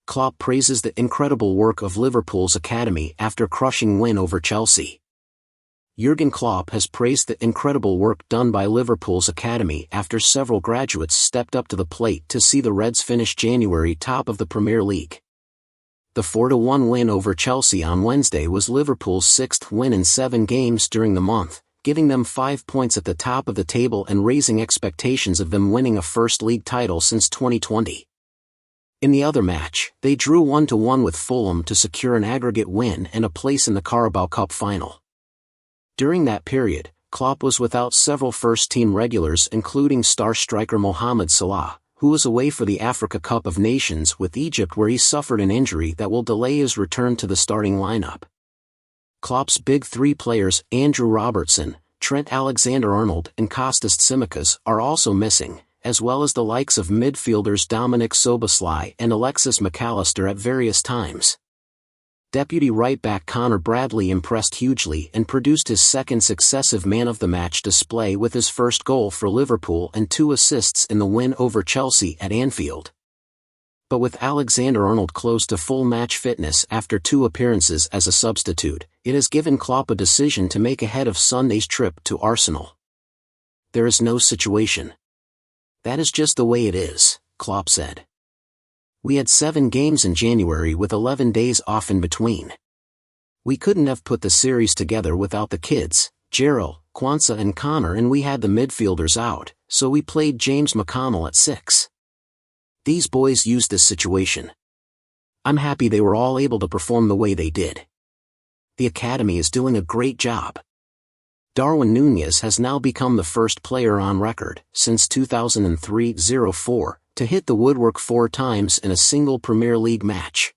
Klopp praises the incredible work of Liverpool's academy after crushing win over Chelsea. Jurgen Klopp has praised the incredible work done by Liverpool's academy after several graduates stepped up to the plate to see the Reds finish January top of the Premier League. The 4-1 win over Chelsea on Wednesday was Liverpool's sixth win in 7 games during the month, giving them 5 points at the top of the table and raising expectations of them winning a first league title since 2020. In the other match, they drew 1-1 with Fulham to secure an aggregate win and a place in the Carabao Cup final. During that period, Klopp was without several first-team regulars including star striker Mohamed Salah, who was away for the Africa Cup of Nations with Egypt where he suffered an injury that will delay his return to the starting lineup. Klopp's big 3 players, Andrew Robertson, Trent Alexander-Arnold and Kostas Tsimikas, are also missing, as well as the likes of midfielders Dominic Szoboszlai and Alexis McAllister at various times. Deputy right-back Connor Bradley impressed hugely and produced his second successive man-of-the-match display with his first goal for Liverpool and 2 assists in the win over Chelsea at Anfield. But with Alexander-Arnold close to full match fitness after 2 appearances as a substitute, it has given Klopp a decision to make ahead of Sunday's trip to Arsenal. There is no situation. That is just the way it is, Klopp said. We had 7 games in January with 11 days off in between. We couldn't have put the series together without the kids, Gerald, Kwanzaa and Connor, and we had the midfielders out, so we played James McConnell at 6. These boys used this situation. I'm happy they were all able to perform the way they did. The academy is doing a great job. Darwin Núñez has now become the first player on record, since 2003-04, to hit the woodwork 4 times in a single Premier League match.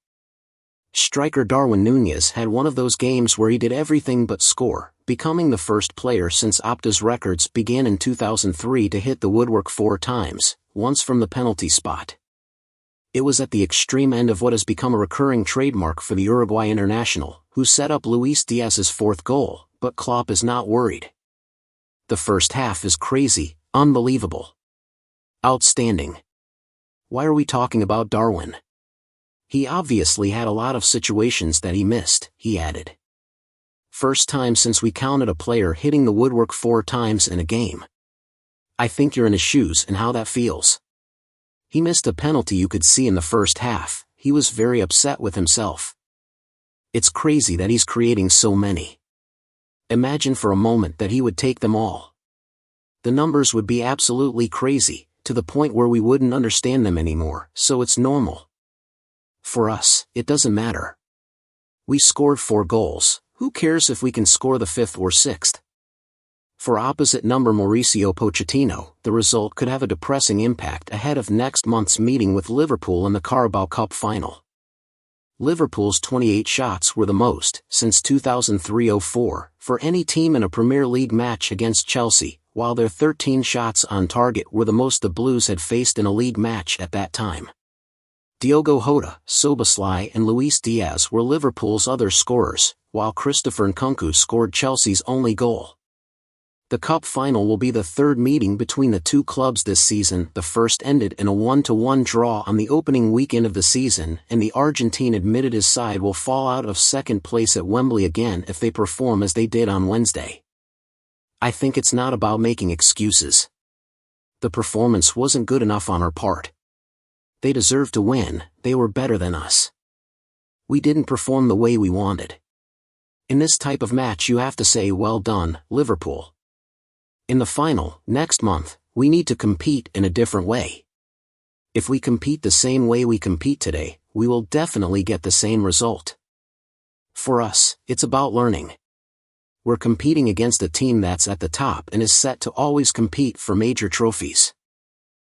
Striker Darwin Núñez had one of those games where he did everything but score, becoming the first player since Opta's records began in 2003 to hit the woodwork 4 times, once from the penalty spot. It was at the extreme end of what has become a recurring trademark for the Uruguay international, who set up Luis Diaz's 4th goal, but Klopp is not worried. The first half is crazy, unbelievable. Outstanding. Why are we talking about Darwin? He obviously had a lot of situations that he missed, he added. First time since we counted a player hitting the woodwork 4 times in a game. I think you're in his shoes and how that feels. He missed a penalty you could see in the first half. He was very upset with himself. It's crazy that he's creating so many. Imagine for a moment that he would take them all. The numbers would be absolutely crazy, to the point where we wouldn't understand them anymore, so it's normal. For us, it doesn't matter. We scored 4 goals, who cares if we can score the 5th or 6th? For opposite number Mauricio Pochettino, the result could have a depressing impact ahead of next month's meeting with Liverpool in the Carabao Cup final. Liverpool's 28 shots were the most, since 2003-04, for any team in a Premier League match against Chelsea, while their 13 shots on target were the most the Blues had faced in a league match at that time. Diogo Jota, Szoboszlai and Luis Diaz were Liverpool's other scorers, while Christopher Nkunku scored Chelsea's only goal. The cup final will be the 3rd meeting between the 2 clubs this season. The first ended in a 1-1 draw on the opening weekend of the season, and the Argentine admitted his side will fall out of 2nd place at Wembley again if they perform as they did on Wednesday. I think it's not about making excuses. The performance wasn't good enough on our part. They deserved to win, they were better than us. We didn't perform the way we wanted. In this type of match you have to say well done, Liverpool. In the final, next month, we need to compete in a different way. If we compete the same way we compete today, we will definitely get the same result. For us, it's about learning. We're competing against a team that's at the top and is set to always compete for major trophies.